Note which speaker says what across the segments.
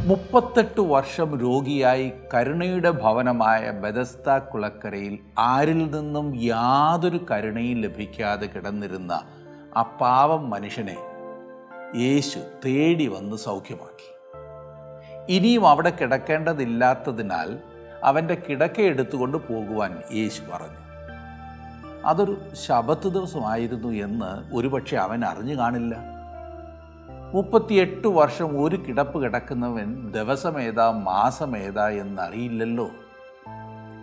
Speaker 1: 38 വർഷം രോഗിയായി കരുണയുടെ ഭവനമായ ബെഥസ്ദ കുളക്കരയിൽ ആരിൽ നിന്നും യാതൊരു കരുണയും ലഭിക്കാതെ കിടന്നിരുന്ന ആ പാവം മനുഷ്യനെ യേശു തേടി വന്ന് സൗഖ്യമാക്കി. ഇനിയും അവിടെ കിടക്കേണ്ടതില്ലാത്തതിനാൽ അവൻ്റെ കിടക്ക എടുത്തുകൊണ്ട് പോകുവാൻ യേശു പറഞ്ഞു. അതൊരു ശബത്ത് ദിവസമായിരുന്നു എന്ന് ഒരുപക്ഷെ അവൻ അറിഞ്ഞു കാണില്ല. 38 വർഷം ഒരു കിടപ്പ് കിടക്കുന്നവൻ ദിവസമേതാ മാസമേതാ എന്നറിയില്ലല്ലോ.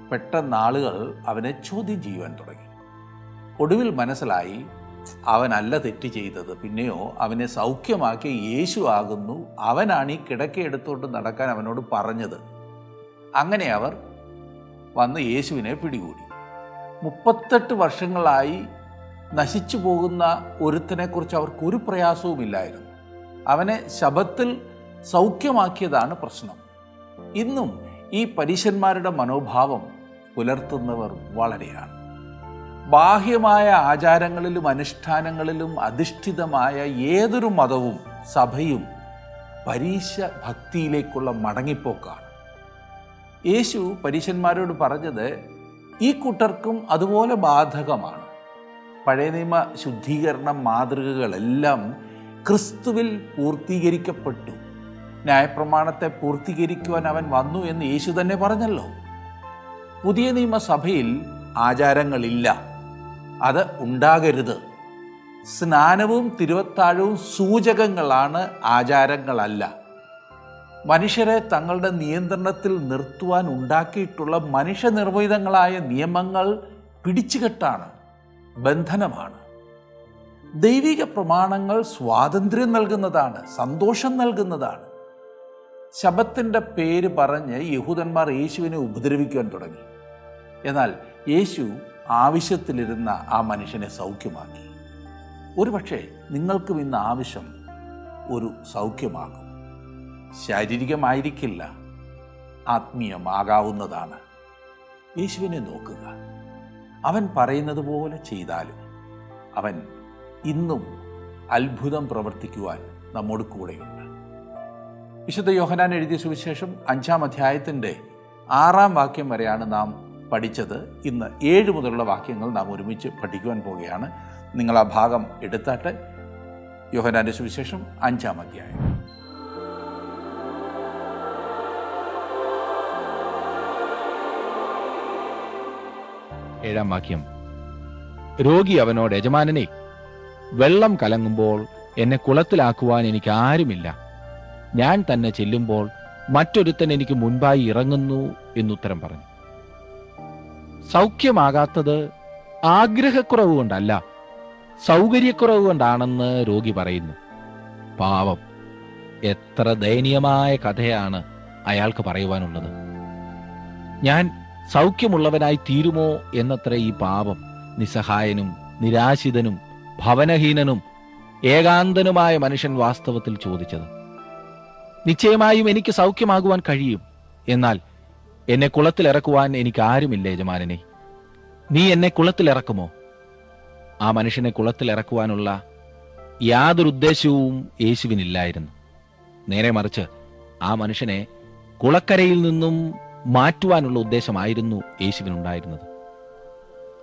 Speaker 1: പെട്ടെന്ന് ആളുകൾ അവനെ ചോദ്യം ചെയ്യുവാൻ തുടങ്ങി. ഒടുവിൽ മനസ്സിലായി അവനല്ല തെറ്റ് ചെയ്തത്, പിന്നെയോ അവനെ സൗഖ്യമാക്കിയ യേശു ആകുന്നു, അവനാണ് ഈ കിടക്ക എടുത്തുകൊണ്ട് നടക്കാൻ അവനോട് പറഞ്ഞത്. അങ്ങനെ അവർ വന്ന് യേശുവിനെ പിടികൂടി. 38 വർഷങ്ങളായി നശിച്ചു പോകുന്ന ഒരുത്തനെക്കുറിച്ച് അവർക്കൊരു പ്രയാസവുമില്ലായിരുന്നു. അവനെ ശബത്തിൽ സൗഖ്യമാക്കിയതാണ് പ്രശ്നം. ഇന്നും ഈ പരീശന്മാരുടെ മനോഭാവം പുലർത്തുന്നവർ വളരെയാണ്. ബാഹ്യമായ ആചാരങ്ങളിലും അനുഷ്ഠാനങ്ങളിലും അധിഷ്ഠിതമായ ഏതൊരു മതവും സഭയും പരീശ ഭക്തിയിലേക്കുള്ള മടങ്ങിപ്പോക്കാണ്. യേശു പരീശന്മാരോട് പറഞ്ഞത് ഈ കൂട്ടർക്കും അതുപോലെ ബാധകമാണ്. പഴയ നിയമ ശുദ്ധീകരണ മാതൃകകളെല്ലാം ക്രിസ്തുവിൽ പൂർത്തീകരിക്കപ്പെട്ടു. ന്യായപ്രമാണത്തെ പൂർത്തീകരിക്കുവാൻ അവൻ വന്നു എന്ന് യേശു തന്നെ പറഞ്ഞല്ലോ. പുതിയ നിയമസഭയിൽ ആചാരങ്ങളില്ല, അത് ഉണ്ടാകരുത്. സ്നാനവും തിരുവത്താഴവും സൂചകങ്ങളാണ്, ആചാരങ്ങളല്ല. മനുഷ്യരെ തങ്ങളുടെ നിയന്ത്രണത്തിൽ നിർത്തുവാൻ ഉണ്ടാക്കിയിട്ടുള്ള മനുഷ്യനിർമ്മിതങ്ങളായ നിയമങ്ങൾ പിടിച്ചുകെട്ടാണ്, ബന്ധനമാണ്. ദൈവിക പ്രമാണങ്ങൾ സ്വാതന്ത്ര്യം നൽകുന്നതാണ്, സന്തോഷം നൽകുന്നതാണ്. ശബത്തിൻ്റെ പേര് പറഞ്ഞ് യഹൂദന്മാർ യേശുവിനെ ഉപദ്രവിക്കുവാൻ തുടങ്ങി. എന്നാൽ യേശു ആവശ്യത്തിലിരുന്ന ആ മനുഷ്യനെ സൗഖ്യമാക്കി. ഒരുപക്ഷെ നിങ്ങൾക്കും ഇന്ന് ആവശ്യം ഒരു സൗഖ്യമാകും. ശാരീരികമായിരിക്കില്ല, ആത്മീയമാകാവുന്നതാണ്. യേശുവിനെ നോക്കുക. അവൻ പറയുന്നത് പോലെ ചെയ്താലും അവൻ ഇന്നും അത്ഭുതം പ്രവർത്തിക്കുവാൻ നമ്മോട് കൂടെയുണ്ട്. വിശുദ്ധ യോഹന്നാൻ എഴുതിയ സുവിശേഷം 5-ാം അധ്യായത്തിൻ്റെ 6-ാം വാക്യം വരെയാണ് നാം പഠിച്ചത്. ഇന്ന് 7 മുതലുള്ള വാക്യങ്ങൾ നാം ഒരുമിച്ച് പഠിക്കുവാൻ പോവുകയാണ്. നിങ്ങൾ ആ ഭാഗം എടുത്താട്ടെ. യോഹന്നാൻ്റെ സുവിശേഷം 5-ാം അധ്യായം.
Speaker 2: ഏഴാം വാക്യം. രോഗി അവനോട്, യജമാനനെ, വെള്ളം കലങ്ങുമ്പോൾ എന്നെ കുളത്തിലാക്കുവാൻ എനിക്ക് ആരുമില്ല. ഞാൻ തന്നെ ചെല്ലുമ്പോൾ മറ്റൊരുത്തൻ എനിക്ക് മുൻപായി ഇറങ്ങുന്നു എന്നുത്തരം പറഞ്ഞു. സൗഖ്യമാകാത്തത് ആഗ്രഹക്കുറവ് കൊണ്ടല്ല, സൗകര്യക്കുറവ് കൊണ്ടാണെന്ന് രോഗി പറയുന്നു. പാവം, എത്ര ദയനീയമായ കഥയാണ് അയാൾക്ക് പറയുവാനുള്ളത്. ഞാൻ സൗഖ്യമുള്ളവനായി തീരുമോ എന്നത്ര ഈ പാവം, നിസ്സഹായനും നിരാശിതനും ഭവനഹീനനും ഏകാന്തനുമായ മനുഷ്യൻ വാസ്തവത്തിൽ ചോദിച്ചത്. നിശ്ചയമായും എനിക്ക് സൗഖ്യമാകുവാൻ കഴിയും, എന്നാൽ എന്നെ കുളത്തിലിറക്കുവാൻ എനിക്ക് ആരുമില്ല. യജമാനനെ, നീ എന്നെ കുളത്തിലിറക്കുമോ? ആ മനുഷ്യനെ കുളത്തിലിറക്കുവാനുള്ള യാതൊരു ഉദ്ദേശവും യേശുവിനില്ലായിരുന്നു. നേരെ മറിച്ച് ആ മനുഷ്യനെ കുളക്കരയിൽ നിന്നും മാറ്റുവാനുള്ള ഉദ്ദേശമായിരുന്നു യേശുവിനുണ്ടായിരുന്നത്.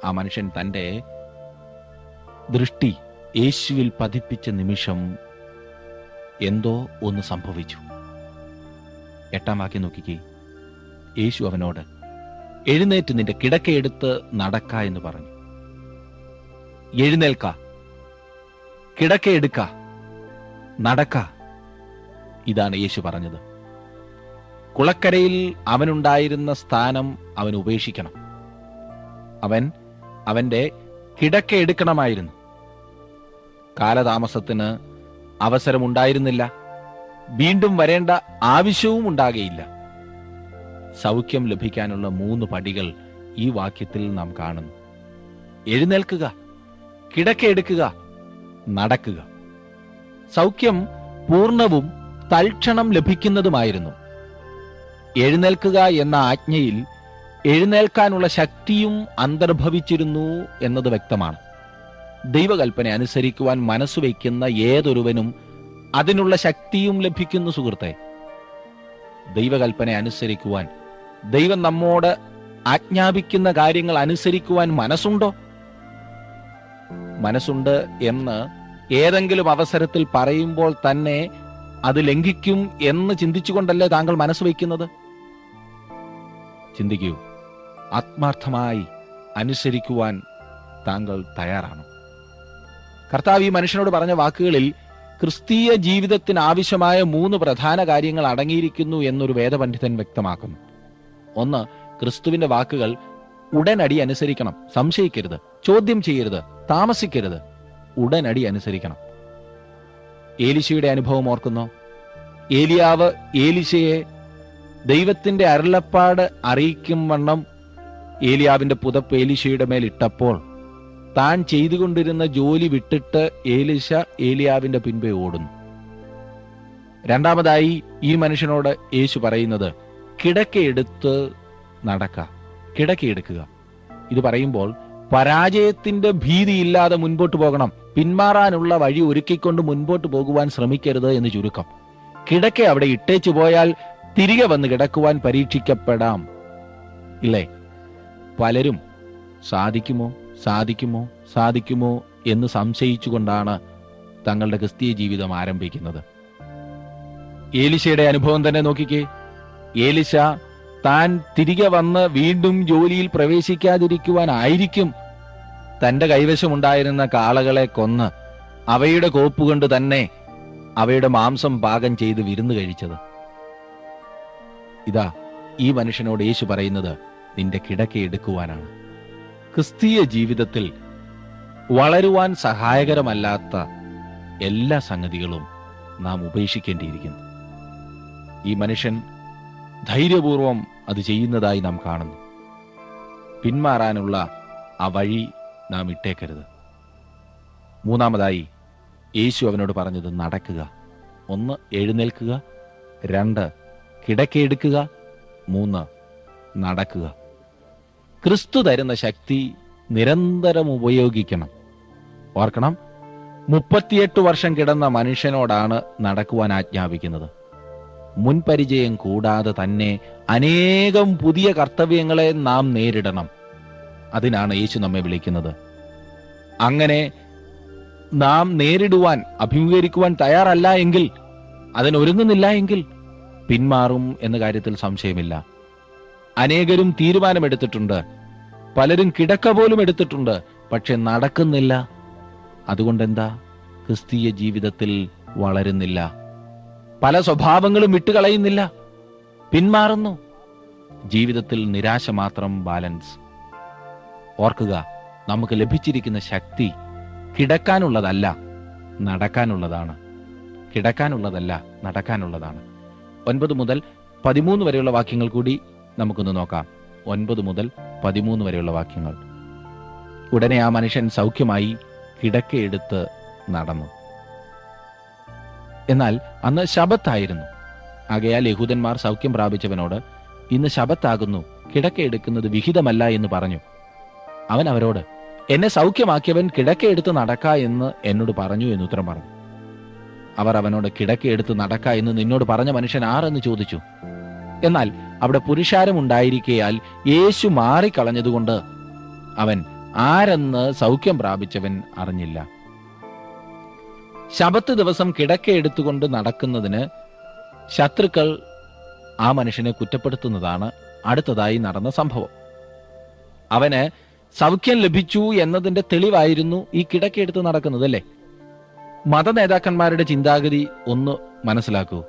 Speaker 2: ആ മനുഷ്യൻ തൻ്റെ ദൃഷ്ടി യേശുവിൽ പതിപ്പിച്ച നിമിഷം എന്തോ ഒന്ന് സംഭവിച്ചു. 8-ാം വാക്യം നോക്കിക്കേ. യേശു അവനോട്, എഴുന്നേറ്റ് നിന്റെ കിടക്കയെടുത്ത് നടക്ക എന്ന് പറഞ്ഞു. എഴുന്നേൽക്ക, കിടക്കയെടുക്ക, നടക്ക, ഇതാണ് യേശു പറഞ്ഞത്. കുളക്കരയിൽ അവനുണ്ടായിരുന്ന സ്ഥാനം അവൻ ഉപേക്ഷിക്കണം. അവൻ അവന്റെ കിടക്ക എടുക്കണമായിരുന്നു. കാലതാമസത്തിന് അവസരമുണ്ടായിരുന്നില്ല, വീണ്ടും വരേണ്ട ആവശ്യവും ഉണ്ടാകുകയില്ല. സൗഖ്യം ലഭിക്കാനുള്ള 3 പടികൾ ഈ വാക്യത്തിൽ നാം കാണുന്നു. എഴുന്നേൽക്കുക, കിടക്ക എടുക്കുക, നടക്കുക. സൗഖ്യം പൂർണ്ണവും തൽക്ഷണം ലഭിക്കുന്നതുമായിരുന്നു. എഴുന്നേൽക്കുക എന്ന ആജ്ഞയിൽ എഴുന്നേൽക്കാനുള്ള ശക്തിയും അന്തർഭവിച്ചിരുന്നു എന്നത് വ്യക്തമാണ്. ദൈവകൽപ്പന അനുസരിക്കുവാൻ മനസ്സുവയ്ക്കുന്ന ഏതൊരുവനും അതിനുള്ള ശക്തിയും ലഭിക്കുന്നു. സുഹൃത്തെ, ദൈവകൽപ്പന അനുസരിക്കുവാൻ, ദൈവം നമ്മോട് ആജ്ഞാപിക്കുന്ന കാര്യങ്ങൾ അനുസരിക്കുവാൻ മനസ്സുണ്ടോ? മനസ്സുണ്ട് എന്ന് ഏതെങ്കിലും അവസരത്തിൽ പറയുമ്പോൾ തന്നെ അത് ലംഘിക്കും എന്ന് ചിന്തിച്ചുകൊണ്ടല്ലേ താങ്കൾ മനസ്സ് വയ്ക്കുന്നത്? ചിന്തിക്കൂ, ആത്മാർത്ഥമായി അനുസരിക്കുവാൻ താങ്കൾ തയ്യാറാണ്? കർത്താവ് ഈ മനുഷ്യനോട് പറഞ്ഞ വാക്കുകളിൽ ക്രിസ്തീയ ജീവിതത്തിന് ആവശ്യമായ 3 പ്രധാന കാര്യങ്ങൾ അടങ്ങിയിരിക്കുന്നു എന്നൊരു വേദപണ്ഡിതൻ വ്യക്തമാക്കുന്നു. ഒന്ന്, ക്രിസ്തുവിന്റെ വാക്കുകൾ ഉടനടി അനുസരിക്കണം. സംശയിക്കരുത്, ചോദ്യം ചെയ്യരുത്, താമസിക്കരുത്, ഉടനടി അനുസരിക്കണം. ഏലിശയുടെ അനുഭവം ഓർക്കുന്നോ? ഏലിയാവ് ഏലിശയെ ദൈവത്തിന്റെ അരുളപ്പാട് അറിയിക്കും വണ്ണം ഏലിയാവിന്റെ പുതപ്പ് ഏലിശയുടെ മേൽ ഇട്ടപ്പോൾ താൻ ചെയ്തുകൊണ്ടിരുന്ന ജോലി വിട്ടിട്ട് ഏലിശ ഏലിയാവിന്റെ പിൻപേ ഓടുന്നു. രണ്ടാമതായി ഈ മനുഷ്യനോട് യേശു പറയുന്നത് കിടക്കയെടുത്ത് കിടക്കയെടുക്കുക. ഇത് പറയുമ്പോൾ പരാജയത്തിന്റെ ഭീതിയില്ലാതെ മുൻപോട്ട് പോകണം. പിന്മാറാനുള്ള വഴി ഒരുക്കിക്കൊണ്ട് മുൻപോട്ട് പോകുവാൻ ശ്രമിക്കരുത് എന്ന് ചുരുക്കം. കിടക്ക അവിടെ ഇട്ടേച്ചു പോയാൽ തിരികെ വന്ന് കിടക്കുവാൻ പരീക്ഷിക്കപ്പെടാം, ഇല്ലേ? പലരും സാധിക്കുമോ എന്ന് സംശയിച്ചുകൊണ്ടാണ് തങ്ങളുടെ ക്രിസ്തീയ ജീവിതം ആരംഭിക്കുന്നത്. ഏലിശയുടെ അനുഭവം തന്നെ നോക്കിക്കേ. ഏലിശ താൻ തിരികെ വന്ന് വീണ്ടും ജോലിയിൽ പ്രവേശിക്കാതിരിക്കുവാനായിരിക്കും തന്റെ കൈവശമുണ്ടായിരുന്ന കാളകളെ കൊന്ന് അവയുടെ കോപ്പുകൊണ്ട് തന്നെ അവയുടെ മാംസം പാകം ചെയ്ത് വിരുന്ന് കഴിച്ചത്. ഇതാ ഈ മനുഷ്യനോട് യേശു പറയുന്നത് നിന്റെ കിടക്കയെടുക്കുവാനാണ്. ക്രിസ്തീയ ജീവിതത്തിൽ വളരുവാൻ സഹായകരമല്ലാത്ത എല്ലാ സംഗതികളും നാം ഉപേക്ഷിക്കേണ്ടിയിരിക്കുന്നു. ഈ മനുഷ്യൻ ധൈര്യപൂർവം അത് ചെയ്യുന്നതായി നാം കാണുന്നു. പിന്മാറാനുള്ള ആ വഴി നാം ഇട്ടേക്കരുത്. മൂന്നാമതായി യേശു അവനോട് പറഞ്ഞത് നടക്കുക. 1, എഴുന്നേൽക്കുക. 2, കിടക്കയെടുക്കുക. 3, നടക്കുക. ക്രിസ്തു തരുന്ന ശക്തി നിരന്തരം ഉപയോഗിക്കണം. ഓർക്കണം, 38 വർഷം കിടന്ന മനുഷ്യനോടാണ് നടക്കുവാൻ ആജ്ഞാപിക്കുന്നത്. മുൻപരിചയം കൂടാതെ തന്നെ അനേകം പുതിയ കർത്തവ്യങ്ങളെ നാം നേരിടണം. അതിനാണ് യേശു നമ്മെ വിളിക്കുന്നത്. അങ്ങനെ നാം നേരിടുവാൻ, അഭിമുഖീകരിക്കുവാൻ തയ്യാറല്ല എങ്കിൽ, അതിനൊരുങ്ങുന്നില്ല എങ്കിൽ പിന്മാറും എന്ന കാര്യത്തിൽ സംശയമില്ല. അനേകരും തീരുമാനമെടുത്തിട്ടുണ്ട്, പലരും കിടക്ക പോലും എടുത്തിട്ടുണ്ട്, പക്ഷെ നടക്കുന്നില്ല. അതുകൊണ്ടെന്താ? ക്രിസ്തീയ ജീവിതത്തിൽ വളരുന്നില്ല. പല സ്വഭാവങ്ങളും വിട്ടുകളയുന്നില്ല, പിന്മാറുന്നു. ജീവിതത്തിൽ നിരാശ മാത്രം ബാലൻസ്. ഓർക്കുക, നമുക്ക് ലഭിച്ചിരിക്കുന്ന ശക്തി കിടക്കാനുള്ളതല്ല, നടക്കാനുള്ളതാണ്. കിടക്കാനുള്ളതല്ല, നടക്കാനുള്ളതാണ്. 9 മുതൽ 13 വരെയുള്ള വാക്യങ്ങൾ കൂടി നമുക്കൊന്ന് നോക്കാം. 9 മുതൽ 13 വരെയുള്ള വാക്യങ്ങൾ. ഉടനെ ആ മനുഷ്യൻ സൗഖ്യമായി കിടക്കയെടുത്ത് നടന്നു. എന്നാൽ അന്ന് ശബത്തായിരുന്നു. ആകയാൽ യഹൂദന്മാർ സൗഖ്യം പ്രാപിച്ചവനോട്, ഇന്ന് ശബത്താകുന്നു, കിടക്കയെടുക്കുന്നത് വിഹിതമല്ല എന്ന് പറഞ്ഞു. അവൻ അവരോട്, എന്നെ സൗഖ്യമാക്കിയവൻ കിടക്കയെടുത്ത് നടക്ക എന്ന് എന്നോട് പറഞ്ഞു എന്ന് ഉത്തരം പറഞ്ഞു. അവർ അവനോട്, കിടക്കയെടുത്ത് നടക്ക എന്ന് നിന്നോട് പറഞ്ഞ മനുഷ്യൻ ആരെന്ന് ചോദിച്ചു. എന്നാൽ അവിടെ പുരുഷാരം ഉണ്ടായിരിക്കയാൽ യേശു മാറിക്കളഞ്ഞതുകൊണ്ട് അവൻ ആരെന്ന് സൗഖ്യം പ്രാപിച്ചവൻ അറിഞ്ഞില്ല. ശബത്ത് ദിവസം കിടക്കയെടുത്തുകൊണ്ട് നടക്കുന്നതിന് ശത്രുക്കൾ ആ മനുഷ്യനെ കുറ്റപ്പെടുത്തുന്നതാണ് അടുത്തതായി നടന്ന സംഭവം. അവന് സൗഖ്യം ലഭിച്ചു എന്നതിന്റെ തെളിവായിരുന്നു ഈ കിടക്കയെടുത്ത് നടക്കുന്നത്, അല്ലേ? മത നേതാക്കന്മാരുടെ ചിന്താഗതി ഒന്ന് മനസ്സിലാക്കൂ.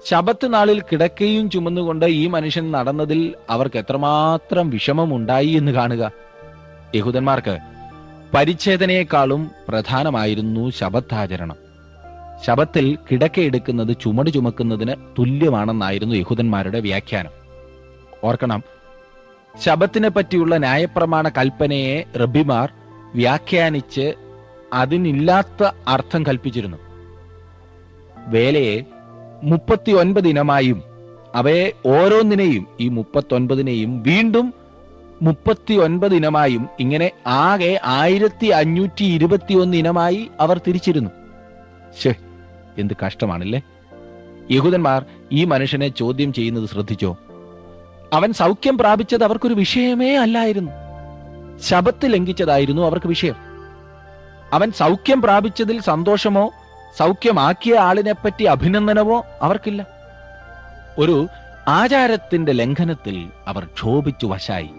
Speaker 2: ശബത്ത് നാളിൽ കിടക്കയും ചുമന്നുകൊണ്ട് ഈ മനുഷ്യൻ നടന്നതിൽ അവർക്ക് എത്രമാത്രം വിഷമമുണ്ടായി എന്ന് കാണുക. യഹൂദന്മാർക്ക് പരിച്ഛേദനയെക്കാളും പ്രധാനമായിരുന്നു ശബത്താചരണം. ശബത്തിൽ കിടക്കയെടുക്കുന്നത് ചുമട് ചുമക്കുന്നതിന് തുല്യമാണെന്നായിരുന്നു യഹൂദന്മാരുടെ വ്യാഖ്യാനം. ഓർക്കണം, ശബത്തിനെ പറ്റിയുള്ള ന്യായപ്രമാണ കൽപ്പനയെ റബ്ബിമാർ വ്യാഖ്യാനിച്ച് അതിനില്ലാത്ത അർത്ഥം കൽപ്പിച്ചിരുന്നു. വേലയെ 39 ഇനമായും അവയെ ഓരോന്നിനെയും, ഈ 39നെയും വീണ്ടും 39 ഇനമായും, ഇങ്ങനെ ആകെ 1521 ഇനമായി അവർ തിരിച്ചിരുന്നു. എന്ത് കഷ്ടമാണല്ലേ! യഹൂദന്മാർ ഈ മനുഷ്യനെ ചോദ്യം ചെയ്യുന്നത് ശ്രദ്ധിച്ചോ? അവൻ സൗഖ്യം പ്രാപിച്ചത് അവർക്കൊരു വിഷയമേ അല്ലായിരുന്നു. ശബത്ത് ലംഘിച്ചതായിരുന്നു അവർക്ക് വിഷയം. അവൻ സൗഖ്യം പ്രാപിച്ചതിൽ സന്തോഷമോ സൗഖ്യമാക്കിയ ആളിനെപ്പറ്റി അഭിനന്ദനമോ അവർക്കില്ല. ഒരു ആചാരത്തിന്റെ ലംഘനത്തിൽ അവർ ക്ഷോഭിച്ചു വശായി.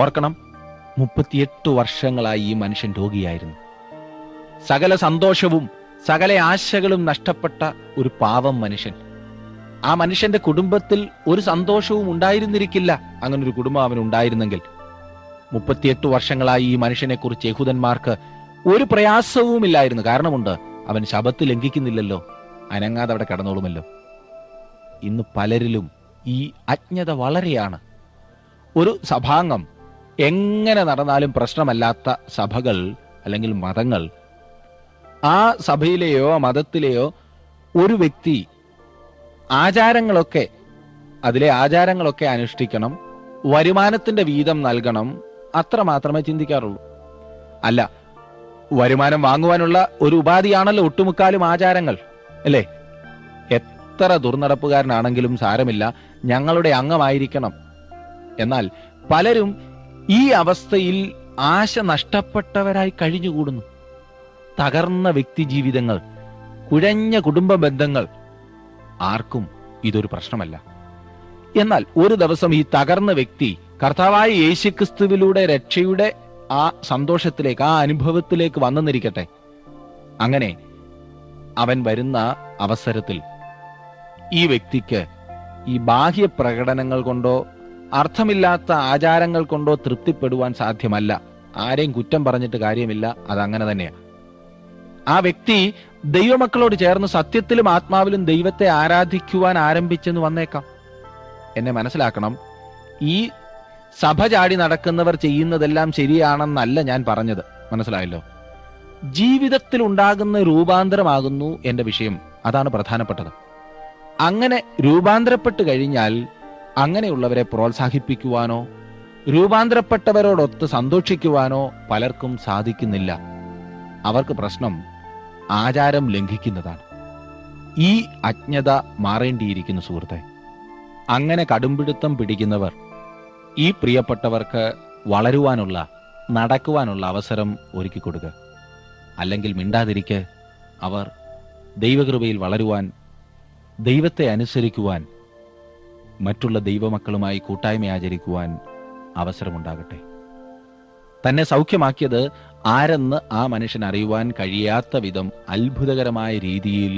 Speaker 2: ഓർക്കണം, 38 വർഷങ്ങളായി ഈ മനുഷ്യൻ രോഗിയായിരുന്നു. സകല സന്തോഷവും സകല ആശകളും നഷ്ടപ്പെട്ട ഒരു പാവം മനുഷ്യൻ. ആ മനുഷ്യന്റെ കുടുംബത്തിൽ ഒരു സന്തോഷവും ഉണ്ടായിരുന്നിരിക്കില്ല. അങ്ങനൊരു കുടുംബം അവനുണ്ടായിരുന്നെങ്കിൽ. 38 വർഷങ്ങളായി ഈ മനുഷ്യനെ കുറിച്ച് യഹൂദന്മാർക്ക് ഒരു പ്രയാസവുമില്ലായിരുന്നു. കാരണമുണ്ട്, അവൻ ശബത്ത് ലംഘിക്കുന്നില്ലല്ലോ, അനങ്ങാതെ അവിടെ കിടന്നോളുമല്ലോ. ഇന്ന് പലരിലും ഈ അജ്ഞത വളരെയാണ്. ഒരു സഭാംഗം എങ്ങനെ നടന്നാലും പ്രശ്നമല്ലാത്ത സഭകൾ അല്ലെങ്കിൽ മതങ്ങൾ, ആ സഭയിലെയോ മതത്തിലെയോ ഒരു വ്യക്തി അതിലെ ആചാരങ്ങളൊക്കെ അനുഷ്ഠിക്കണം, വരുമാനത്തിന്റെ വീതം നൽകണം, അത്ര മാത്രമേ ചിന്തിക്കാറുള്ളൂ. അല്ല, വരുമാനം വാങ്ങുവാനുള്ള ഒരു ഉപാധിയാണല്ലോ ഒട്ടുമുക്കാലും ആചാരങ്ങൾ, അല്ലേ? എത്ര ദുർനടപ്പുകാരനാണെങ്കിലും സാരമില്ല, ഞങ്ങളുടെ അംഗമായിരിക്കണം. എന്നാൽ പലരും ഈ അവസ്ഥയിൽ ആശ നഷ്ടപ്പെട്ടവരായി കഴിഞ്ഞുകൂടുന്നു. തകർന്ന വ്യക്തിജീവിതങ്ങൾ, കുഴഞ്ഞ കുടുംബ ബന്ധങ്ങൾ, ആർക്കും ഇതൊരു പ്രശ്നമല്ല. എന്നാൽ ഒരു ദിവസം ഈ തകർന്ന വ്യക്തി കർത്താവായ യേശുക്രിസ്തുവിലൂടെ രക്ഷയുടെ ആ സന്തോഷത്തിലേക്ക്, ആ അനുഭവത്തിലേക്ക് വന്നെന്നിരിക്കട്ടെ. അങ്ങനെ അവൻ വരുന്ന അവസരത്തിൽ ഈ വ്യക്തിക്ക് ഈ ബാഹ്യ പ്രകടനങ്ങൾ കൊണ്ടോ അർത്ഥമില്ലാത്ത ആചാരങ്ങൾ കൊണ്ടോ തൃപ്തിപ്പെടുവാൻ സാധ്യമല്ല. ആരെയും കുറ്റം പറഞ്ഞിട്ട് കാര്യമില്ല, അതങ്ങനെ തന്നെയാണ്. ആ വ്യക്തി ദൈവമക്കളോട് ചേർന്ന് സത്യത്തിലും ആത്മാവിലും ദൈവത്തെ ആരാധിക്കുവാൻ ആരംഭിച്ചെന്ന് വന്നേക്കാം. എന്നെ മനസ്സിലാക്കണം, ഈ സഭ ചാടി നടക്കുന്നവർ ചെയ്യുന്നതെല്ലാം ശരിയാണെന്നല്ല ഞാൻ പറഞ്ഞത്. മനസ്സിലായല്ലോ? ജീവിതത്തിൽ ഉണ്ടാകുന്ന രൂപാന്തരമാകുന്നു എന്റെ വിഷയം. അതാണ് പ്രധാനപ്പെട്ടത്. അങ്ങനെ രൂപാന്തരപ്പെട്ട് കഴിഞ്ഞാൽ അങ്ങനെയുള്ളവരെ പ്രോത്സാഹിപ്പിക്കുവാനോ രൂപാന്തരപ്പെട്ടവരോടൊത്ത് സന്തോഷിക്കുവാനോ പലർക്കും സാധിക്കുന്നില്ല. അവർക്ക് പ്രശ്നം ആചാരം ലംഘിക്കുന്നതാണ്. ഈ അജ്ഞത മാറേണ്ടിയിരിക്കുന്നു സുഹൃത്തെ. അങ്ങനെ കടുംപിടുത്തം പിടിക്കുന്നവർ ഈ പ്രിയപ്പെട്ടവർക്ക് വളരുവാനുള്ള, നടക്കുവാനുള്ള അവസരം ഒരുക്കി കൊടുക്കുക. അല്ലെങ്കിൽ മിണ്ടാതിരിക്കെ അവർ ദൈവകൃപയിൽ വളരുവാൻ, ദൈവത്തെ അനുസരിക്കുവാൻ, മറ്റുള്ള ദൈവമക്കളുമായി കൂട്ടായ്മ ആചരിക്കുവാൻ അവസരമുണ്ടാകട്ടെ. തന്നെ സൗഖ്യമാക്കിയത് ആരെന്ന് ആ മനുഷ്യൻ അറിയുവാൻ കഴിയാത്ത വിധം അത്ഭുതകരമായ രീതിയിൽ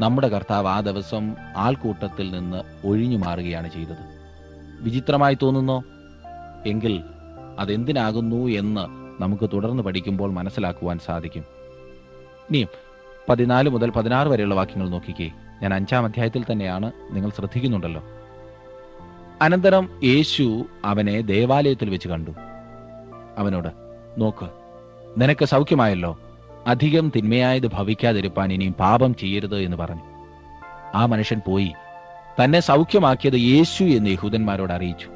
Speaker 2: നമ്മുടെ കർത്താവ് ആ ദിവസം ആൾക്കൂട്ടത്തിൽ നിന്ന് ഒഴിഞ്ഞു മാറുകയാണ് ചെയ്തത്. വിചിത്രമായി തോന്നുന്നോ? എങ്കിൽ അതെന്തിനാകുന്നു എന്ന് നമുക്ക് തുടർന്ന് പഠിക്കുമ്പോൾ മനസ്സിലാക്കുവാൻ സാധിക്കും. ഇനിയും 14 മുതൽ 16 വരെയുള്ള വാക്യങ്ങൾ നോക്കിക്കേ. ഞാൻ 5-ാം അധ്യായത്തിൽ തന്നെയാണ്, നിങ്ങൾ ശ്രദ്ധിക്കുന്നുണ്ടല്ലോ. അനന്തരം യേശു അവനെ ദേവാലയത്തിൽ വെച്ച് കണ്ടു. അവനോട്, നോക്ക്, നിനക്ക് സൗഖ്യമായല്ലോ, അധികം തിന്മയായത് ഭവിക്കാതിരിപ്പാൻ ഇനിയും പാപം ചെയ്യരുത് എന്ന് പറഞ്ഞു. ആ മനുഷ്യൻ പോയി തന്നെ സൗഖ്യമാക്കിയത് യേശു എന്ന് യഹൂദന്മാരോട് അറിയിച്ചു.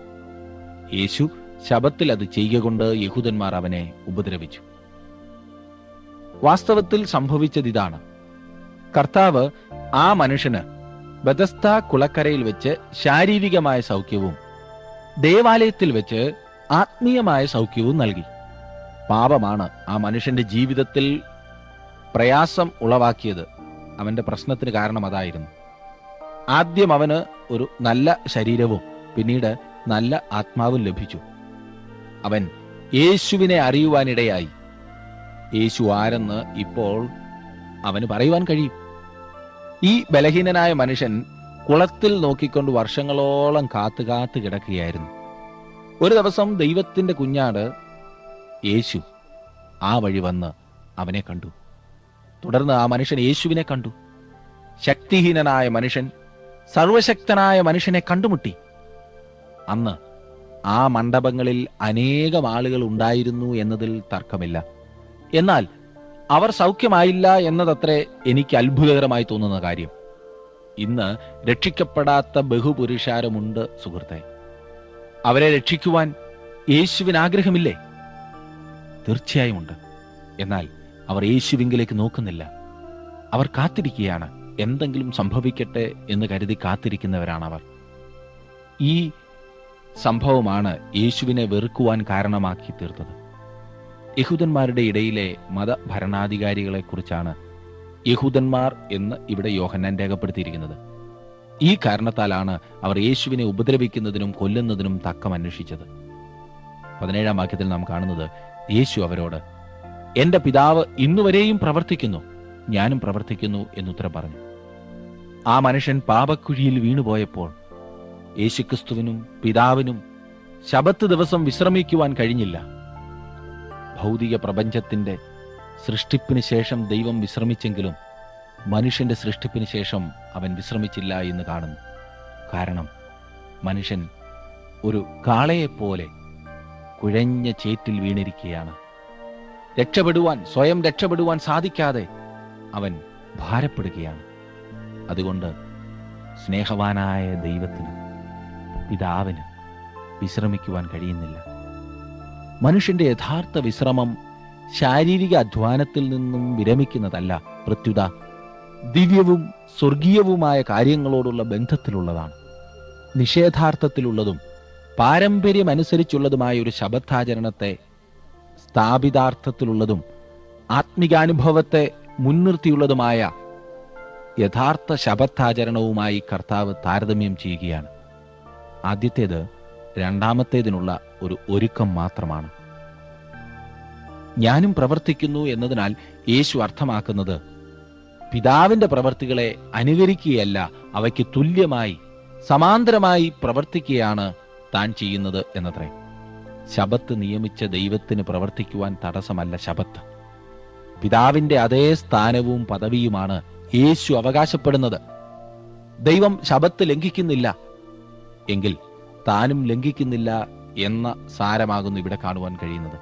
Speaker 2: യേശു ശബത്തിൽ അത് ചെയ്യുക കൊണ്ട് യഹൂദന്മാർ അവനെ ഉപദ്രവിച്ചു. വാസ്തവത്തിൽ സംഭവിച്ചത് ഇതാണ്. കർത്താവ് ആ മനുഷ്യന് ബെഥസ്ദ കുളക്കരയിൽ വെച്ച് ശാരീരികമായ സൗഖ്യവും ദേവാലയത്തിൽ വെച്ച് ആത്മീയമായ സൗഖ്യവും നൽകി. പാപമാണ് ആ മനുഷ്യന്റെ ജീവിതത്തിൽ പ്രയാസം ഉളവാക്കിയത്. അവന്റെ പ്രശ്നത്തിന് കാരണം അതായിരുന്നു. ആദ്യം അവന് ഒരു നല്ല ശരീരവും പിന്നീട് നല്ല ആത്മാവും ലഭിച്ചു. അവൻ യേശുവിനെ അറിയുവാനിടയായി. യേശു ആരെന്ന് ഇപ്പോൾ അവന് പറയുവാൻ കഴിയും. ഈ ബലഹീനനായ മനുഷ്യൻ കുളത്തിൽ നോക്കിക്കൊണ്ട് വർഷങ്ങളോളം കാത്തു കിടക്കുകയായിരുന്നു. ഒരു ദിവസം ദൈവത്തിന്റെ കുഞ്ഞാട് യേശു ആ വഴി വന്ന് അവനെ കണ്ടു. തുടർന്ന് ആ മനുഷ്യൻ യേശുവിനെ കണ്ടു. ശക്തിഹീനനായ മനുഷ്യൻ സർവശക്തനായ മനുഷ്യനെ കണ്ടുമുട്ടി. അന്ന് ആ മണ്ഡപങ്ങളിൽ അനേകം ആളുകൾ ഉണ്ടായിരുന്നു എന്നതിൽ തർക്കമില്ല. എന്നാൽ അവർ സൗഖ്യമായില്ല എന്നതത്രേ എനിക്ക് അത്ഭുതകരമായി തോന്നുന്ന കാര്യം. ഇന്ന് രക്ഷിക്കപ്പെടാത്ത ബഹുപുരുഷാരമുണ്ട് സുഹൃത്തെ. അവരെ രക്ഷിക്കുവാൻ യേശുവിന് ആഗ്രഹമില്ലേ? തീർച്ചയായും ഉണ്ട്. എന്നാൽ അവർ യേശുവിങ്കിലേക്ക് നോക്കുന്നില്ല. അവർ കാത്തിരിക്കുകയാണ്. എന്തെങ്കിലും സംഭവിക്കട്ടെ എന്ന് കരുതി കാത്തിരിക്കുന്നവരാണവർ. ഈ സംഭവമാണ് യേശുവിനെ വെറുക്കുവാൻ കാരണമാക്കി തീർത്തത്. യഹൂദന്മാരുടെ ഇടയിലെ മതഭരണാധികാരികളെക്കുറിച്ചാണ് യഹൂദന്മാർ എന്ന് ഇവിടെ യോഹന്നാൻ രേഖപ്പെടുത്തിയിരിക്കുന്നത്. ഈ കാരണത്താലാണ് അവർ യേശുവിനെ ഉപദ്രവിക്കുന്നതിനും കൊല്ലുന്നതിനും തക്കം അന്വേഷിച്ചത്. 17-ാം വാക്യത്തിൽ നാം കാണുന്നത്, യേശു അവരോട്, എന്റെ പിതാവ് ഇന്നുവരെയും പ്രവർത്തിക്കുന്നു, ഞാനും പ്രവർത്തിക്കുന്നു എന്നുത്തരം പറഞ്ഞു. ആ മനുഷ്യൻ പാപക്കുഴിയിൽ വീണുപോയപ്പോൾ യേശുക്രിസ്തുവിനും പിതാവിനും ശബത്ത് ദിവസം വിശ്രമിക്കുവാൻ കഴിഞ്ഞില്ല. ഭൗതിക പ്രപഞ്ചത്തിന്റെ സൃഷ്ടിപ്പിന് ശേഷം ദൈവം വിശ്രമിച്ചെങ്കിലും മനുഷ്യന്റെ സൃഷ്ടിപ്പിന് ശേഷം അവൻ വിശ്രമിച്ചില്ല എന്ന് കാണുന്നു. കാരണം മനുഷ്യൻ ഒരു കാളയെപ്പോലെ കുഴഞ്ഞ ചേറ്റിൽ വീണിരിക്കുകയാണ്. സ്വയം രക്ഷപ്പെടുവാൻ സാധിക്കാതെ അവൻ ഭാരപ്പെടുകയാണ്. അതുകൊണ്ട് സ്നേഹവാനായ ദൈവത്തിന്, പിതാവിന് വിശ്രമിക്കുവാൻ കഴിയുന്നില്ല. മനുഷ്യന്റെ യഥാർത്ഥ വിശ്രമം ശാരീരിക അധ്വാനത്തിൽ നിന്നും വിരമിക്കുന്നതല്ല, പ്രത്യുത ദിവ്യവും സ്വർഗീയവുമായ കാര്യങ്ങളോടുള്ള ബന്ധത്തിലുള്ളതാണ്. നിഷേധാർത്ഥത്തിലുള്ളതും പാരമ്പര്യമനുസരിച്ചുള്ളതുമായ ഒരു ശബത്താചരണത്തെ സ്ഥാപിതാർത്ഥത്തിലുള്ളതും ആത്മികാനുഭവത്തെ മുൻനിർത്തിയുള്ളതുമായ യഥാർത്ഥ ശബത്താചരണവുമായി കർത്താവ് താരതമ്യം ചെയ്യുകയാണ്. ആദ്യത്തേത് രണ്ടാമത്തേതിനുള്ള ഒരു ഒരുക്കം മാത്രമാണ്. ഞാനും പ്രവർത്തിക്കുന്നു എന്നതിനാൽ യേശു അർത്ഥമാക്കുന്നത് പിതാവിന്റെ പ്രവർത്തികളെ അനുകരിക്കുകയല്ല, അവയ്ക്ക് തുല്യമായി സമാന്തരമായി പ്രവർത്തിക്കുകയാണ് താൻ ചെയ്യുന്നത് എന്നത്രേ. ശബത്ത് നിയമിച്ച ദൈവത്തിന് പ്രവർത്തിക്കുവാൻ തടസ്സമല്ല ശബത്ത്. പിതാവിന്റെ അതേ സ്ഥാനവും പദവിയുമാണ് യേശു അവകാശപ്പെടുന്നത്. ദൈവം ശബത്ത് ലംഘിക്കുന്നില്ല എങ്കിൽ താനും ലംഘിക്കുന്നില്ല എന്ന സാരമാകുന്നു ഇവിടെ കാണുവാൻ കഴിയുന്നത്.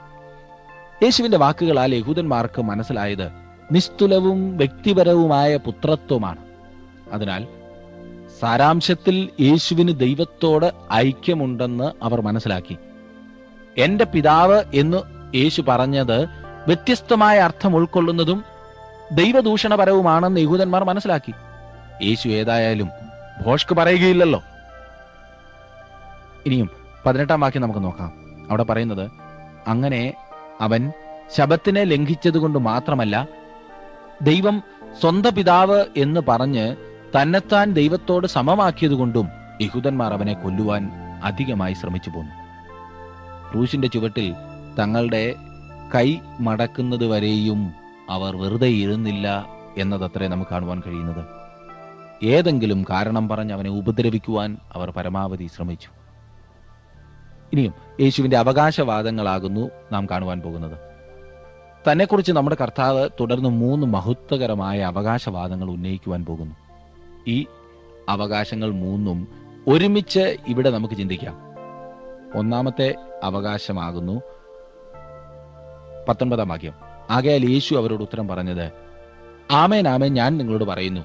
Speaker 2: യേശുവിന്റെ വാക്കുകളാൽ യഹൂദന്മാർക്ക് മനസ്സിലായത് നിസ്തുലവും വ്യക്തിപരവുമായ പുത്രത്വമാണ്. അതിനാൽ സാരാംശത്തിൽ യേശുവിന് ദൈവത്തോട് ഐക്യമുണ്ടെന്ന് അവർ മനസ്സിലാക്കി. എന്റെ പിതാവ് എന്ന് യേശു പറഞ്ഞത് വ്യത്യസ്തമായ അർത്ഥം ഉൾക്കൊള്ളുന്നതും ദൈവദൂഷണപരവുമാണെന്ന് യഹൂദന്മാർ മനസ്സിലാക്കി. യേശു ഏതായാലും ഭോഷ്ക് പറയുകയില്ലല്ലോ. ഇനിയും 18-ാം വാക്യം നമുക്ക് നോക്കാം. അവിടെ പറയുന്നത്, അങ്ങനെ അവൻ ശബത്തിനെ ലംഘിച്ചത് കൊണ്ട് മാത്രമല്ല, ദൈവം സ്വന്തം പിതാവ് എന്ന് പറഞ്ഞ് തന്നെത്താൻ ദൈവത്തോട് സമമാക്കിയതുകൊണ്ടും യഹൂദന്മാർ അവനെ കൊല്ലുവാൻ അധികമായി ശ്രമിച്ചു പോന്നു. ക്രൂശിന്റെ ചുവട്ടിൽ തങ്ങളുടെ കൈ മടക്കുന്നത് വരെയും അവർ വെറുതെ ഇരുന്നില്ല എന്നതത്രേ നമുക്ക് കാണുവാൻ കഴിയുന്നത്. ഏതെങ്കിലും കാരണം പറഞ്ഞ് അവനെ ഉപദ്രവിക്കുവാൻ അവർ പരമാവധി ശ്രമിച്ചു. ഇനിയും യേശുവിന്റെ അവകാശവാദങ്ങളാകുന്നു നാം കാണുവാൻ പോകുന്നത്. തന്നെക്കുറിച്ച് നമ്മുടെ കർത്താവ് തുടർന്ന് 3 മഹത്വകരമായ അവകാശവാദങ്ങൾ ഉന്നയിക്കുവാൻ പോകുന്നു. ഈ അവകാശങ്ങൾ 3ഉം ഒരുമിച്ച് ഇവിടെ നമുക്ക് ചിന്തിക്കാം. ഒന്നാമത്തെ അവകാശമാകുന്നു 19-ാം വാക്യം. ആകയാൽ യേശു അവരോട് ഉത്തരം പറഞ്ഞത്, ആമേൻ ആമേൻ ഞാൻ നിങ്ങളോട് പറയുന്നു,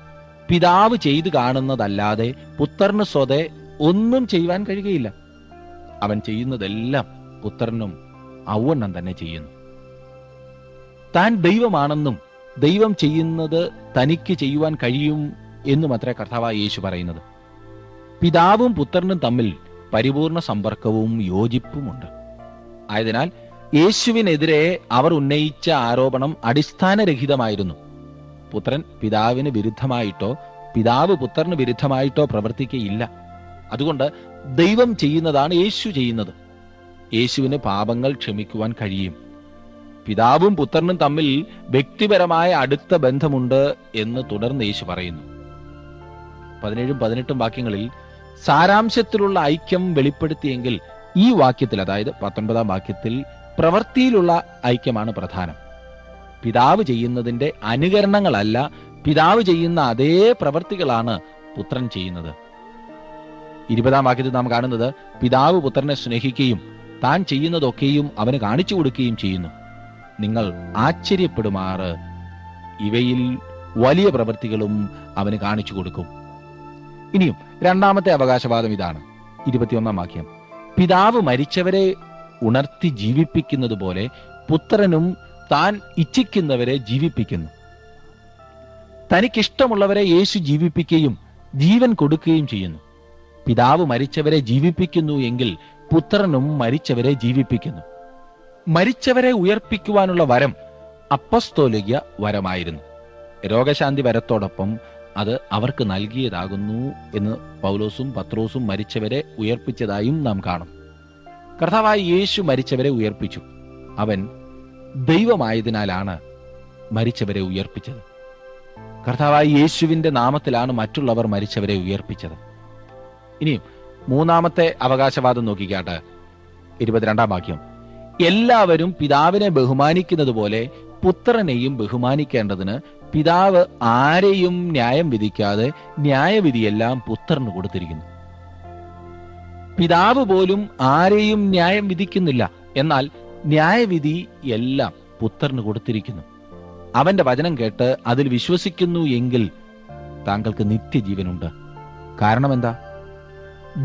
Speaker 2: പിതാവ് ചെയ്തു കാണുന്നതല്ലാതെ പുത്രന് സ്വതേ ഒന്നും ചെയ്യുവാൻ കഴിയുകയില്ല. അവൻ ചെയ്യുന്നതെല്ലാം പുത്രനും ഔവണ്ണം തന്നെ ചെയ്യുന്നു. താൻ ദൈവമാണെന്നും ദൈവം ചെയ്യുന്നത് തനിക്ക് ചെയ്യുവാൻ കഴിയും എന്നും അത്രേ കർത്താവായ യേശു പറയുന്നത്. പിതാവും പുത്രനും തമ്മിൽ പരിപൂർണ സമ്പർക്കവും യോജിപ്പുമുണ്ട്. ആയതിനാൽ യേശുവിനെതിരെ അവർ ഉന്നയിച്ച ആരോപണം അടിസ്ഥാനരഹിതമായിരുന്നു. പുത്രൻ പിതാവിന് വിരുദ്ധമായിട്ടോ പിതാവ് പുത്രന് വിരുദ്ധമായിട്ടോ പ്രവർത്തിക്കുകയില്ല. അതുകൊണ്ട് ദൈവം ചെയ്യുന്നതാണ് യേശു ചെയ്യുന്നത്. യേശുവിന് പാപങ്ങൾ ക്ഷമിക്കുവാൻ കഴിയും. പിതാവും പുത്രനും തമ്മിൽ വ്യക്തിപരമായ അടുത്ത ബന്ധമുണ്ട് എന്ന് തുടർന്ന് യേശു പറയുന്നു. 17ഉം 18ഉം വാക്യങ്ങളിൽ സാരാംശത്തിലുള്ള ഐക്യം വെളിപ്പെടുത്തിയെങ്കിൽ ഈ വാക്യത്തിൽ, അതായത് 19-ാം വാക്യത്തിൽ പ്രവൃത്തിയിലുള്ള ഐക്യമാണ് പ്രധാനം. പിതാവ് ചെയ്യുന്നതിന്റെ അനുകരണങ്ങളല്ല, പിതാവ് ചെയ്യുന്ന അതേ പ്രവൃത്തികളാണ് പുത്രൻ ചെയ്യുന്നത്. 20-ാം വാക്യത്തിൽ നാം കാണുന്നത്, പിതാവ് പുത്രനെ സ്നേഹിക്കുകയും താൻ ചെയ്യുന്നതൊക്കെയും അവന് കാണിച്ചു കൊടുക്കുകയും ചെയ്യുന്നു. നിങ്ങൾ ആശ്ചര്യപ്പെടുമാറ് ഇവയിൽ വലിയ പ്രവൃത്തികളും അവന് കാണിച്ചു കൊടുക്കും. ഇനിയും രണ്ടാമത്തെ അവകാശവാദം ഇതാണ്. 21-ാം വാക്യം. പിതാവ് മരിച്ചവരെ ഉണർത്തി ജീവിപ്പിക്കുന്നത് പോലെ പുത്രനും താൻ ഇച്ഛിക്കുന്നവരെ ജീവിപ്പിക്കുന്നു. തനിക്കിഷ്ടമുള്ളവരെ യേശു ജീവിപ്പിക്കുകയും ജീവൻ കൊടുക്കുകയും ചെയ്യുന്നു. പിതാവ് മരിച്ചവരെ ജീവിപ്പിക്കുന്നു എങ്കിൽ പുത്രനും മരിച്ചവരെ ജീവിപ്പിക്കുന്നു. മരിച്ചവരെ ഉയർപ്പിക്കുവാനുള്ള വരം അപ്പസ്തോലിക വരമായിരുന്നു. രോഗശാന്തി വരത്തോടൊപ്പം അത് അവർക്ക് നൽകിയതാകുന്നു എന്ന് പൗലോസും പത്രോസും മരിച്ചവരെ ഉയർപ്പിച്ചതായും നാം കാണും. കർത്താവായ യേശു മരിച്ചവരെ ഉയർപ്പിച്ചു. അവൻ ദൈവമായതിനാലാണ് മരിച്ചവരെ ഉയർപ്പിച്ചത്. കർത്താവായ യേശുവിന്റെ നാമത്തിലാണ് മറ്റുള്ളവർ മരിച്ചവരെ ഉയർപ്പിച്ചത്. ഇനിയും മൂന്നാമത്തെ അവകാശവാദം നോക്കിക്കാട്ടെ, 22 വാക്യം. എല്ലാവരും പിതാവിനെ ബഹുമാനിക്കുന്നത് പോലെ പുത്രനെയും ബഹുമാനിക്കേണ്ടതിന് പിതാവ് ആരെയും ന്യായം വിധിക്കാതെ ന്യായവിധിയെല്ലാം പുത്രന് കൊടുത്തിരിക്കുന്നു. പിതാവ് പോലും ആരെയും ന്യായം വിധിക്കുന്നില്ല, എന്നാൽ ന്യായവിധി എല്ലാം പുത്രന് കൊടുത്തിരിക്കുന്നു. അവന്റെ വചനം കേട്ട് അതിൽ വിശ്വസിക്കുന്നു എങ്കിൽ താങ്കൾക്ക് നിത്യജീവനുണ്ട്. കാരണം എന്താ?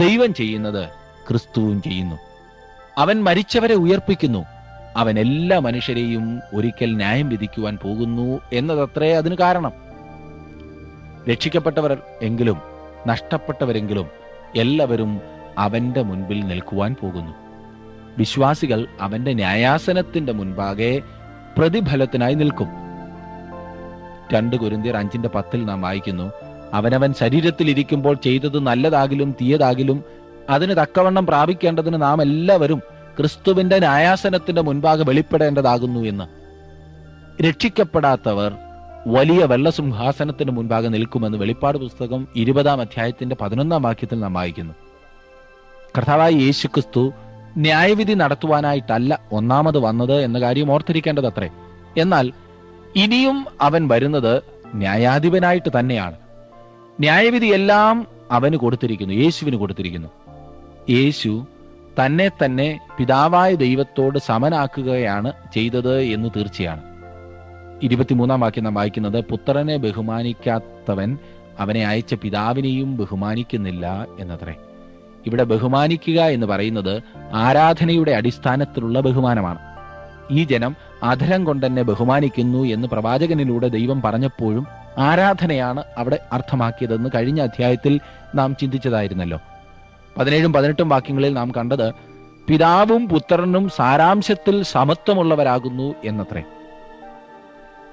Speaker 2: ദൈവം ചെയ്യുന്നത് ക്രിസ്തുവും ചെയ്യുന്നു. അവൻ മരിച്ചവരെ ഉയർപ്പിക്കുന്നു. അവൻ എല്ലാ മനുഷ്യരെയും ഒരിക്കൽ ന്യായം വിധിക്കുവാൻ പോകുന്നു എന്നതത്രേ അതിന് കാരണം. രക്ഷിക്കപ്പെട്ടവർ എങ്കിലും നഷ്ടപ്പെട്ടവരെങ്കിലും എല്ലാവരും അവന്റെ മുൻപിൽ നിൽക്കുവാൻ പോകുന്നു. വിശ്വാസികൾ അവന്റെ ന്യായാസനത്തിന്റെ മുൻപാകെ പ്രതിഫലത്തിനായി നിൽക്കും. 2 കൊരിന്ത്യർ 5:10 നാം വായിക്കുന്നു, അവനവൻ ശരീരത്തിൽ ഇരിക്കുമ്പോൾ ചെയ്തത് നല്ലതാകിലും തീയതാകിലും അതിന് തക്കവണ്ണം പ്രാപിക്കേണ്ടതിന് നാം എല്ലാവരും ക്രിസ്തുവിന്റെ ന്യായാസനത്തിന്റെ മുൻപാകെ വെളിപ്പെടേണ്ടതാകുന്നു എന്ന്. രക്ഷിക്കപ്പെടാത്തവർ വലിയ വെള്ളസിംഹാസനത്തിന് മുൻപാകെ നിൽക്കുമെന്ന് വെളിപ്പാട് പുസ്തകം 20 അധ്യായത്തിന്റെ 11 വാക്യത്തിൽ നാം വായിക്കുന്നു. കർത്താവായ യേശു ക്രിസ്തു ന്യായവിധി നടത്തുവാനായിട്ടല്ല ഒന്നാമത് വന്നത് എന്ന കാര്യം ഓർത്തിരിക്കേണ്ടതത്രേ. എന്നാൽ ഇനിയും അവൻ വരുന്നത് ന്യായാധിപനായിട്ട് തന്നെയാണ്. ന്യായവിധി എല്ലാം അവന് കൊടുത്തിരിക്കുന്നു, യേശുവിന് കൊടുത്തിരിക്കുന്നു. യേശു തന്നെ തന്നെ പിതാവായ ദൈവത്തോട് സമനാക്കുകയാണ് ചെയ്തത് എന്ന് തീർച്ചയാണ്. 23 വാക്യം നാം വായിക്കുന്നത്, പുത്രനെ ബഹുമാനിക്കാത്തവൻ അവനെ അയച്ച പിതാവിനെയും ബഹുമാനിക്കുന്നില്ല എന്നത്രേ. ഇവിടെ ബഹുമാനിക്കുക എന്ന് പറയുന്നത് ആരാധനയുടെ അടിസ്ഥാനത്തിലുള്ള ബഹുമാനമാണ്. ഈ ജനം അധരം കൊണ്ടെന്നെ ബഹുമാനിക്കുന്നു എന്ന് പ്രവാചകനിലൂടെ ദൈവം പറഞ്ഞപ്പോഴും ആരാധനയാണ് അവിടെ അർത്ഥമാക്കിയതെന്ന് കഴിഞ്ഞ അധ്യായത്തിൽ നാം ചിന്തിച്ചതായിരുന്നല്ലോ. 17 18 വാക്യങ്ങളിൽ നാം കണ്ടത് പിതാവും പുത്രനും സാരാംശത്തിൽ സമത്വമുള്ളവരാകുന്നു എന്നത്രേ.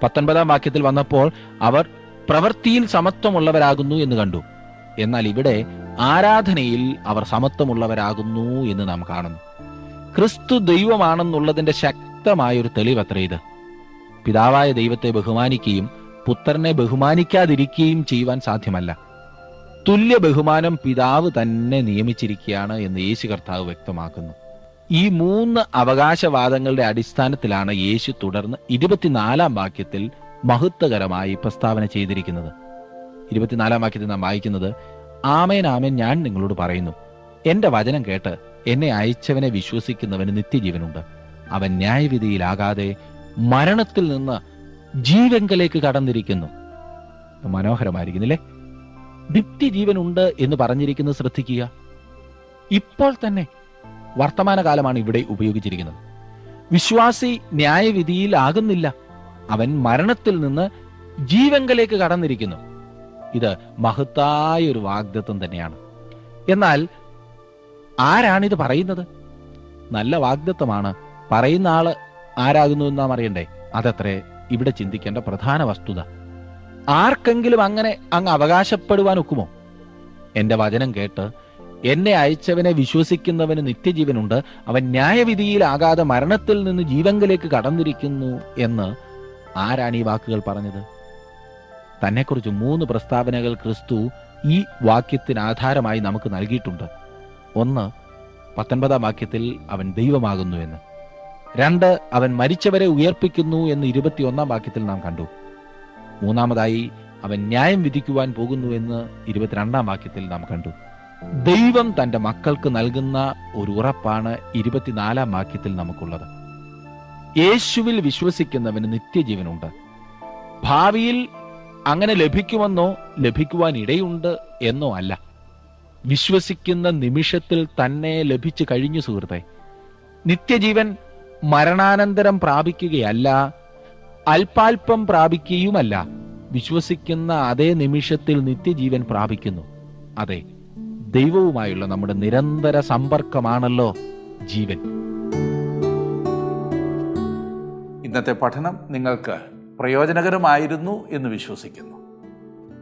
Speaker 2: 19 വാക്യത്തിൽ വന്നപ്പോൾ അവർ പ്രവൃത്തിയിൽ സമത്വമുള്ളവരാകുന്നു എന്ന് കണ്ടു. എന്നാൽ ഇവിടെ ആരാധനയിൽ അവർ സമത്വമുള്ളവരാകുന്നു എന്ന് നാം കാണുന്നു. ക്രിസ്തു ദൈവമാണെന്നുള്ളതിന്റെ ശക്തമായൊരു തെളിവത്രേ ഇത്. പിതാവായ ദൈവത്തെ ബഹുമാനിക്കുകയും പുത്രനെ ബഹുമാനിക്കാതിരിക്കുകയും ചെയ്യുവാൻ സാധ്യമല്ല. തുല്യ ബഹുമാനം പിതാവ് തന്നെ നിയമിച്ചിരിക്കുകയാണ് എന്ന് യേശു കർത്താവ് വ്യക്തമാക്കുന്നു. ഈ 3 അവകാശവാദങ്ങളുടെ അടിസ്ഥാനത്തിലാണ് യേശു തുടർന്ന് 24 വാക്യത്തിൽ മഹത്വകരമായി പ്രസ്താവന ചെയ്തിരിക്കുന്നത്. 24 വാക്യത്തിൽ നാം വായിക്കുന്നത്, ആമേൻ ആമേൻ ഞാൻ നിങ്ങളോട് പറയുന്നു, എന്റെ വചനം കേട്ട് എന്നെ അയച്ചവനെ വിശ്വസിക്കുന്നവന് നിത്യജീവനുണ്ട്. അവൻ ന്യായവിധിയിലാകാതെ മരണത്തിൽ നിന്ന് ജീവങ്കലേക്ക് കടന്നിരിക്കുന്നു. മനോഹരമായിരിക്കുന്നില്ലേ? നിത്യജീവനുണ്ട് എന്ന് പറഞ്ഞിരിക്കുന്നത് ശ്രദ്ധിക്കുക. ഇപ്പോൾ തന്നെ വർത്തമാനകാലമാണ് ഇവിടെ ഉപയോഗിച്ചിരിക്കുന്നത്. വിശ്വാസി ന്യായവിധിയിലാകുന്നില്ല, അവൻ മരണത്തിൽ നിന്ന് ജീവങ്കലേക്ക് കടന്നിരിക്കുന്നു. ഇത് മഹത്തായ ഒരു വാഗ്ദത്തം തന്നെയാണ്. എന്നാൽ ആരാണിത് പറയുന്നത്? നല്ല വാഗ്ദത്തമാണ്. പറയുന്ന ആള് ആരാകുന്നു എന്ന് നാം അറിയണ്ടേ? അതത്രേ ഇവിടെ ചിന്തിക്കേണ്ട പ്രധാന വസ്തുത. ആർക്കെങ്കിലും അങ്ങനെ അങ്ങ് അവകാശപ്പെടുവാൻ ഒക്കുമോ? എന്റെ വചനം കേട്ട് എന്നെ അയച്ചവനെ വിശ്വസിക്കുന്നവന് നിത്യജീവനുണ്ട്, അവൻ ന്യായവിധിയിലാകാതെ മരണത്തിൽ നിന്ന് ജീവങ്കലേക്ക് കടന്നിരിക്കുന്നു എന്ന് ആരാണ് ഈ വാക്കുകൾ പറഞ്ഞത്? തന്നെക്കുറിച്ച് 3 പ്രസ്താവനകൾ ക്രിസ്തു ഈ വാക്യത്തിന് ആധാരമായി നമുക്ക് നൽകിയിട്ടുണ്ട്. 1, 19 വാക്യത്തിൽ അവൻ ദൈവമാകുന്നു എന്ന്. 2, അവൻ മരിച്ചവരെ ഉയർപ്പിക്കുന്നു എന്ന് 21 വാക്യത്തിൽ നാം കണ്ടു. 3, അവൻ ന്യായം വിധിക്കുവാൻ പോകുന്നു എന്ന് 22 വാക്യത്തിൽ നാം കണ്ടു. ദൈവം തന്റെ മക്കൾക്ക് നൽകുന്ന ഒരു ഉറപ്പാണ് 24 വാക്യത്തിൽ നമുക്കുള്ളത്. യേശുവിൽ വിശ്വസിക്കുന്നവന് നിത്യജീവനുണ്ട്. ഭാവിയിൽ അങ്ങനെ ലഭിക്കുമെന്നോ ലഭിക്കുവാൻ ഇടയുണ്ട് എന്നോ അല്ല, വിശ്വസിക്കുന്ന നിമിഷത്തിൽ തന്നെ ലഭിച്ചു കഴിഞ്ഞു സുഹൃത്തെ. നിത്യജീവൻ മരണാനന്തരം പ്രാപിക്കുകയല്ല, അല്പാൽപ്പം പ്രാപിക്കുകയുമല്ല, വിശ്വസിക്കുന്ന അതേ നിമിഷത്തിൽ നിത്യജീവൻ പ്രാപിക്കുന്നു. അതെ, ദൈവവുമായുള്ള നമ്മുടെ നിരന്തര സമ്പർക്കമാണല്ലോ ജീവൻ.
Speaker 1: ഇന്നത്തെ പഠനം നിങ്ങൾക്ക് പ്രയോജനകരമായിരുന്നു എന്ന് വിശ്വസിക്കുന്നു.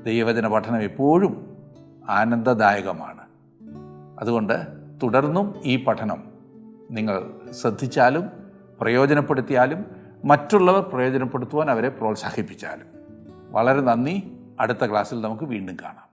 Speaker 1: ദൈവവചന പഠനം എപ്പോഴും ആനന്ദദായകമാണ്. അതുകൊണ്ട് തുടർന്നും ഈ പഠനം നിങ്ങൾ ശ്രദ്ധിച്ചാലും പ്രയോജനപ്പെടുത്തിയാലും മറ്റുള്ളവർ പ്രയോജനപ്പെടുത്തുവാൻ അവരെ പ്രോത്സാഹിപ്പിച്ചാലും വളരെ നന്ദി. അടുത്ത ക്ലാസ്സിൽ നമുക്ക് വീണ്ടും കാണാം.